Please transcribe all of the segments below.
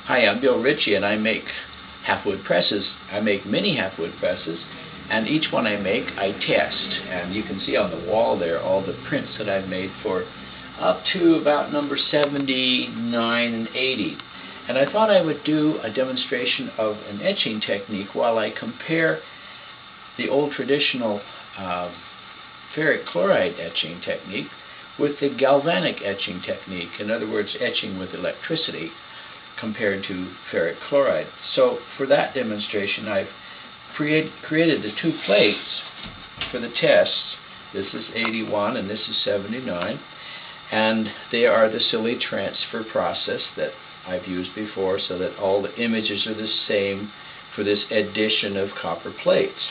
Hi, I'm Bill Ritchie, and I make half-wood presses. I make mini half-wood presses, and each one I make, I test. And you can see on the wall there all the prints that I've made for up to about number 79 and 80. And I thought I would do a demonstration of an etching technique while I compare the old traditional ferric chloride etching technique with the galvanic etching technique. In other words, etching with electricity compared to ferric chloride. So for that demonstration, I've created the two plates for the tests. This is 81 and this is 79, and they are the silly transfer process that I've used before, so that all the images are the same for this addition of copper plates.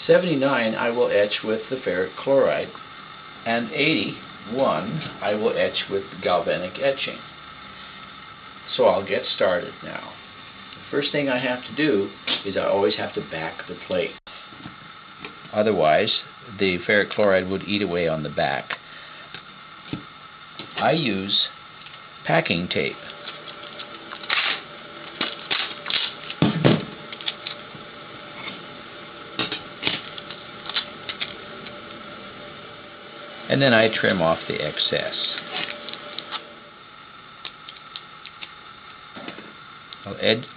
79 I will etch with the ferric chloride, and 81 I will etch with galvanic etching. So I'll get started now. The first thing I have to do is I always have to back the plate. Otherwise, the ferric chloride would eat away on the back. I use packing tape. And then I trim off the excess.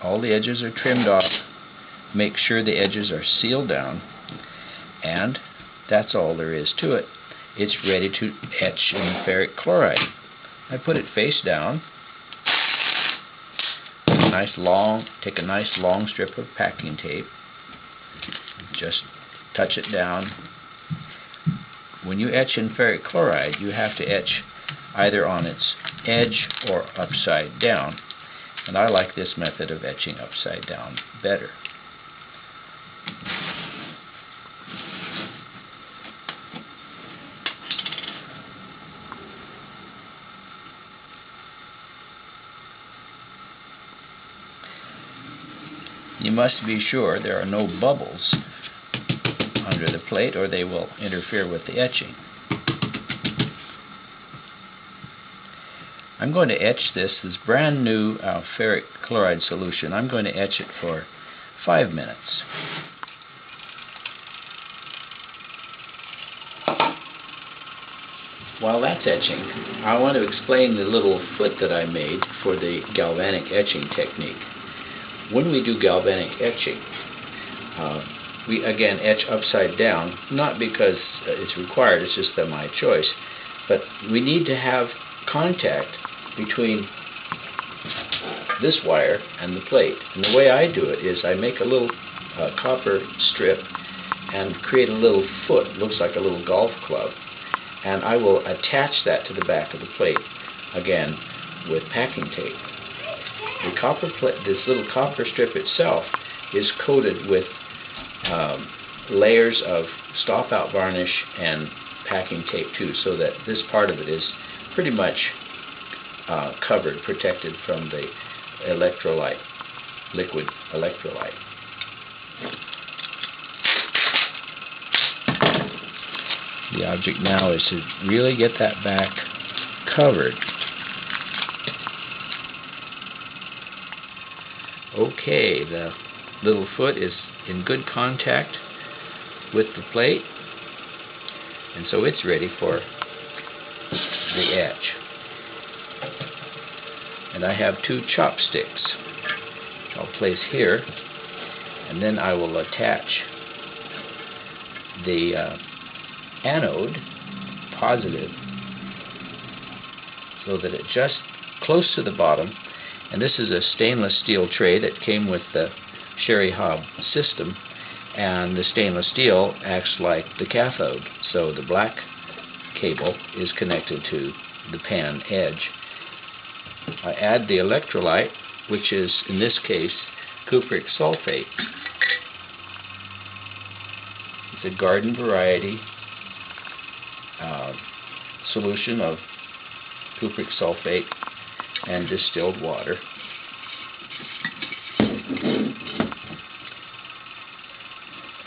All the edges are trimmed off. Make sure the edges are sealed down, and that's all there is to it. It's ready to etch in ferric chloride. I put it face down. Take a nice long strip of packing tape. Just touch it down. When you etch in ferric chloride, you have to etch either on its edge or upside down. And I like this method of etching upside down better. You must be sure there are no bubbles under the plate, or they will interfere with the etching. I'm going to etch this brand new ferric chloride solution. I'm going to etch it for 5 minutes. While that's etching, I want to explain the little foot that I made for the galvanic etching technique. When we do galvanic etching, we again etch upside down, not because it's required, it's just my choice, but we need to have contact between this wire and the plate. And the way I do it is I make a little copper strip and create a little foot, looks like a little golf club, and I will attach that to the back of the plate, again with packing tape. This little copper strip itself is coated with layers of stop-out varnish and packing tape too, so that this part of it is pretty much covered, protected from the electrolyte, liquid electrolyte. The object now is to really get that back covered. Okay, the little foot is in good contact with the plate, and so it's ready for the etch. And I have two chopsticks, which I'll place here, and then I will attach the anode, positive, so that it's just close to the bottom. And this is a stainless steel tray that came with the Sherry Hobb system, and the stainless steel acts like the cathode, so the black cable is connected to the pan edge. I add the electrolyte, which is in this case cupric sulfate. It's a garden variety solution of cupric sulfate and distilled water.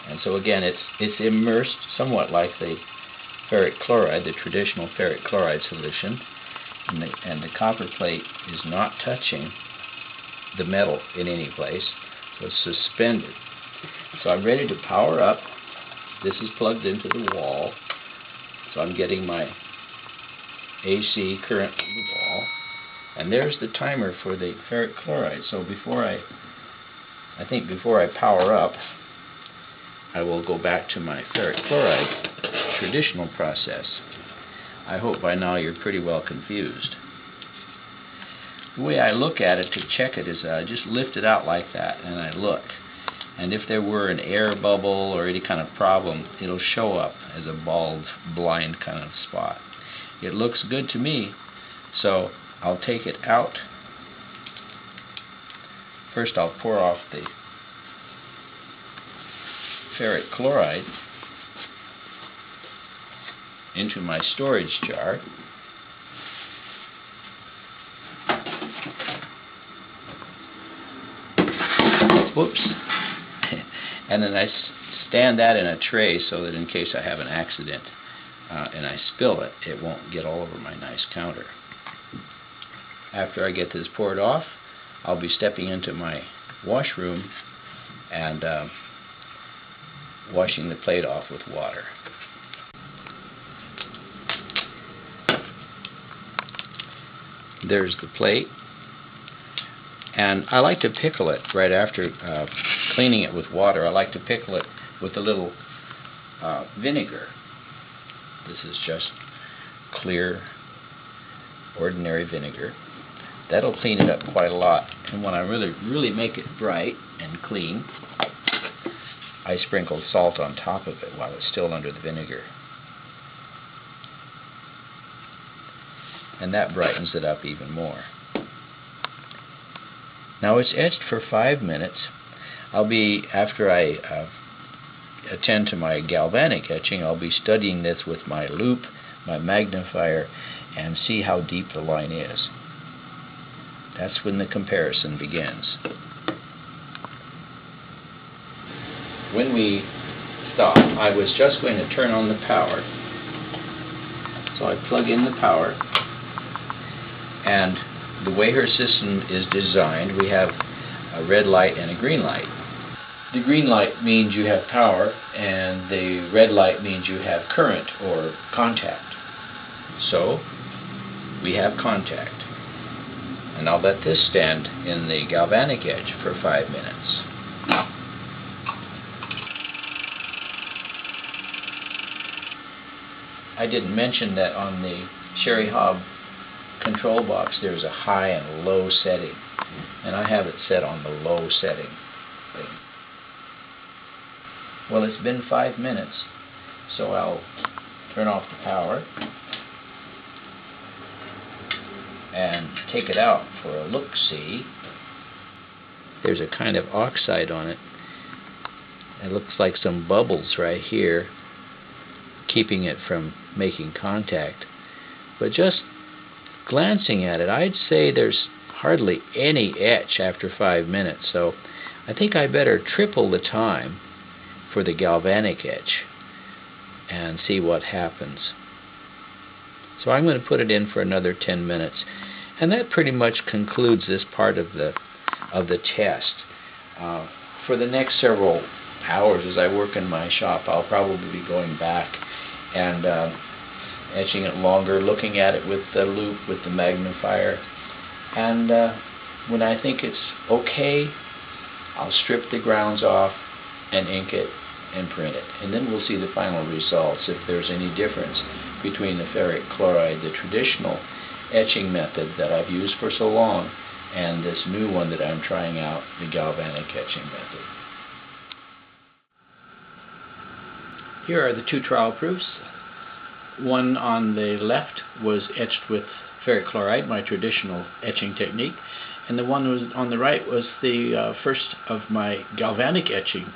And so again, it's immersed somewhat like the ferric chloride, the traditional ferric chloride solution, and the copper plate is not touching the metal in any place, so it's suspended. So I'm ready to power up. This is plugged into the wall, so I'm getting my AC current from the wall. And there's the timer for the ferric chloride. So before I power up, I will go back to my ferric chloride traditional process. I hope by now you're pretty well confused. The way I look at it to check it is I just lift it out like that and I look. And if there were an air bubble or any kind of problem, it'll show up as a bald, blind kind of spot. It looks good to me, so I'll take it out. First I'll pour off the ferric chloride into my storage jar. Whoops. And then I stand that in a tray so that in case I have an accident and I spill it, it won't get all over my nice counter. After I get this poured off, I'll be stepping into my washroom and washing the plate off with water. There's the plate. And I like to pickle it right after cleaning it with water. I like to pickle it with a little vinegar. This is just clear, ordinary vinegar. That'll clean it up quite a lot. And when I really make it bright and clean, I sprinkle salt on top of it while it's still under the vinegar. And that brightens it up even more. Now it's etched for 5 minutes. After I attend to my galvanic etching, I'll be studying this with my loupe, my magnifier, and see how deep the line is. That's when the comparison begins. When we stop, I was just going to turn on the power. So I plug in the power, and the way her system is designed, we have a red light and a green light. The green light means you have power, and the red light means you have current or contact. So we have contact. And I'll let this stand in the galvanic etch for 5 minutes. I didn't mention that on the Sherry Hobb control box there's a high and a low setting, and I have it set on the low setting. Well, it's been 5 minutes, so I'll turn off the power and take it out for a look-see. There's a kind of oxide on it. It looks like some bubbles right here, keeping it from making contact. But just glancing at it, I'd say there's hardly any etch after 5 minutes, so I think I better triple the time for the galvanic etch and see what happens. So I'm going to put it in for another 10 minutes, and that pretty much concludes this part of the test. For the next several hours as I work in my shop, I'll probably be going back and etching it longer, looking at it with the loupe, with the magnifier, and when I think it's okay, I'll strip the grounds off and ink it and print it, and then we'll see the final results, if there's any difference between the ferric chloride, the traditional etching method that I've used for so long, and this new one that I'm trying out, the galvanic etching method. Here are the two trial proofs. One on the left was etched with ferric chloride, my traditional etching technique, and the one was on the right was the first of my galvanic etching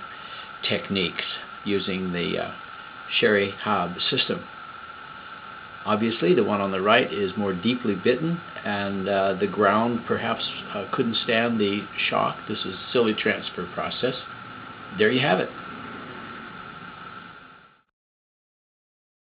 techniques using the Sherry Hobb system. Obviously, the one on the right is more deeply bitten, and the ground perhaps couldn't stand the shock. This is a silly transfer process. There you have it.